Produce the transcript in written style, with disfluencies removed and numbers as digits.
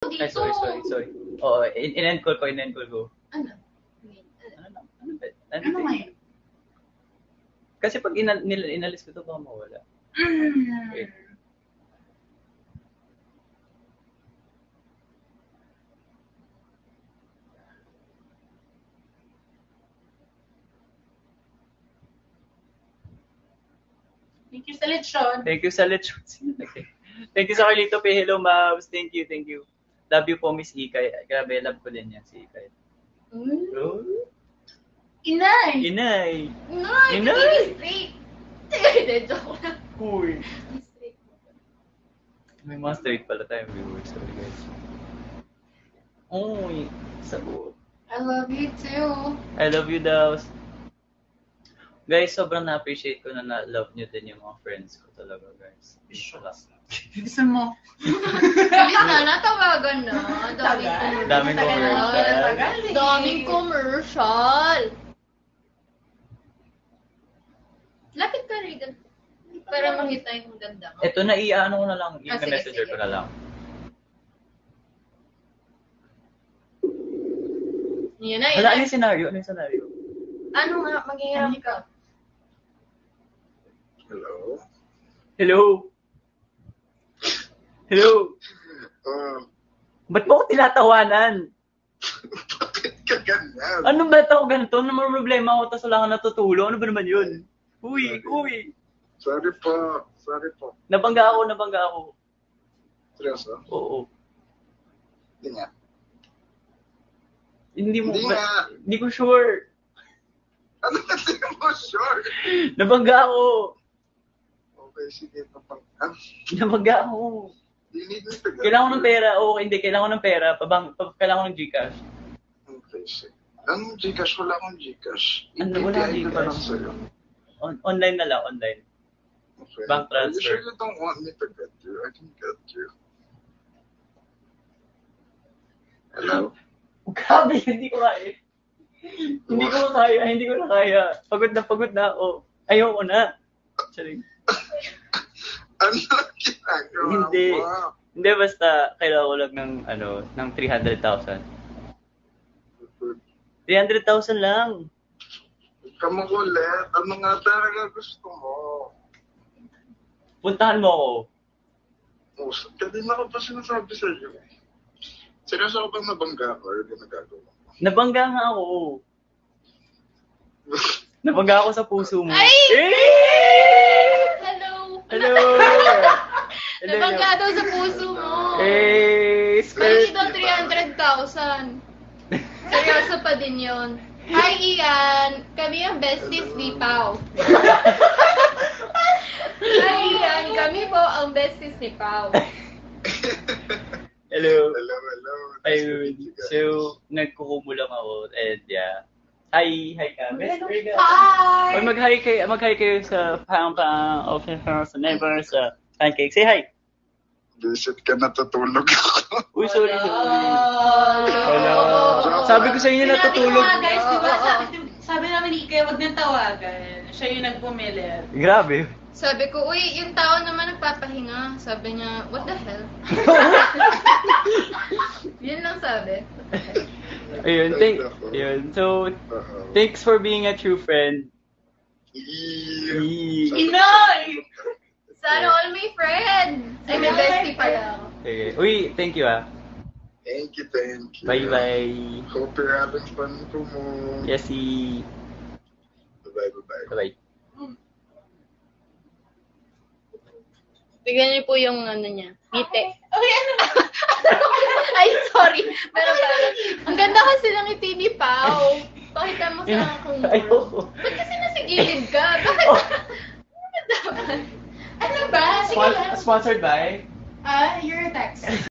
Ay, dito. sorry. Oo, in-end call ko. Ano? Ano ba? Ano ngayon? Kasi pag inalis ko to, baka mawala. Wait. Thank you sa lechon. Thank you sa lechon. Thank you sa Carlito P. Hello, Mavs. Thank you. Love you po, Miss Ikay. Grabe, love ko din yan, si Ikay. Oh. Inay! Inay! Straight! Hindi, joke lang. Uy! Straight. May mga straight pala tayong viewers. Sorry, guys. Uy! Sagot. I love you too. I love you, Daws. Guys, sobrang na-appreciate ko na na-love nyo din yung mga friends ko talaga, guys. Gusto mo? Bilis na, natawagan na. Daming commercial. Daming commercial. Lapit ka rin. Para makita yung ganda mo. Ito na, i-ano ko na lang. Sige, I-messenger sige. ko na lang. Yun na, Hala, ano yung scenario? Ano nga, maghihirap ka? Hello? Ba't mo ako tinatawanan? Bakit ka ganyan? Ano ba ito? Ganito? Ano naman problema ako? Tapos wala ka natutulog? Ano ba naman yun? Uy! Sorry po. Nabangga ako. Seryoso? Oo. Hindi nga. Hindi nga. Hindi ko sure. Ano kasi mo sure? Nabangga ako. Okay, sige. Nabangga ako. You need me to get Kailangan ko ng pera. Oo, hindi. Kailangan ko ng pera. Kailangan ko ng Gcash. Okay, sige. Anong Gcash? Wala akong Gcash. Ano, wala Ibigay ko na lang Gcash? sa'yo. Online na lang. Online. Okay. Bank transfer. Are you sure you don't want me to get you? I can get you. Hello? Grabe, hindi ko kaya. Hindi ko na kaya. Pagod na ako. Ayoko na. Sorry. Ano ginagawa Hindi. mo? Hindi, basta kailangan ko lang ng 300,000. 300,000 lang. Huwag ka makulit. Ano nga talaga gusto mo? Puntahan mo ako. Kanina ko pa sinasabi sa iyo. Seryoso ko bang nabangga ko? Or ginagagawa mo? Nabangga nga ako. Nabangga ako sa puso mo. Ay! Eh! Hello! Nabangga daw sa puso mo. Mali daw 300,000. Seryoso pa din yun. Hi, Ian! Kami ang besties ni Pao. Hi, Ian! Kami po ang besties ni Pao. Hello. Hello. Ayun. So, nagkukumo lang ako. And yeah. Hi ka. Best friend ka. Hi! Or mag-hi kayo sa pang office sa neighbors sa pancake. Say hi. Visit ka, natutulog ako. Uy, sorry. Hello. Sabi ko sa inyo natutulog. Guys, diba, sabi namin ni Ike, wag nang tawagan. Siya yung nagpumilit. Grabe. Sabi ko, uy, yung tao naman nagpapahinga. Sabi niya, what the hell? Yun lang sabi. Ayun, So, thanks for being a true friend. Inoy! Sana all my friends! Ay, may bestie pa lang. Okay. Uy, thank you ah. Thank you. Bye-bye. Hope you're having fun po mo. Yesi. Bye-bye. Bye-bye. Tignan niyo po yung ano niya. Ngiti. Okay, ano? Ay, sorry. Pero parang, ang ganda kasi ng ngiti ni Pao. Pakita mo sa akin. Ayoko. Ba't kasi nasa gilid ka? Bakit? Ano ba? Sige lang. Sponsored by? You're a text.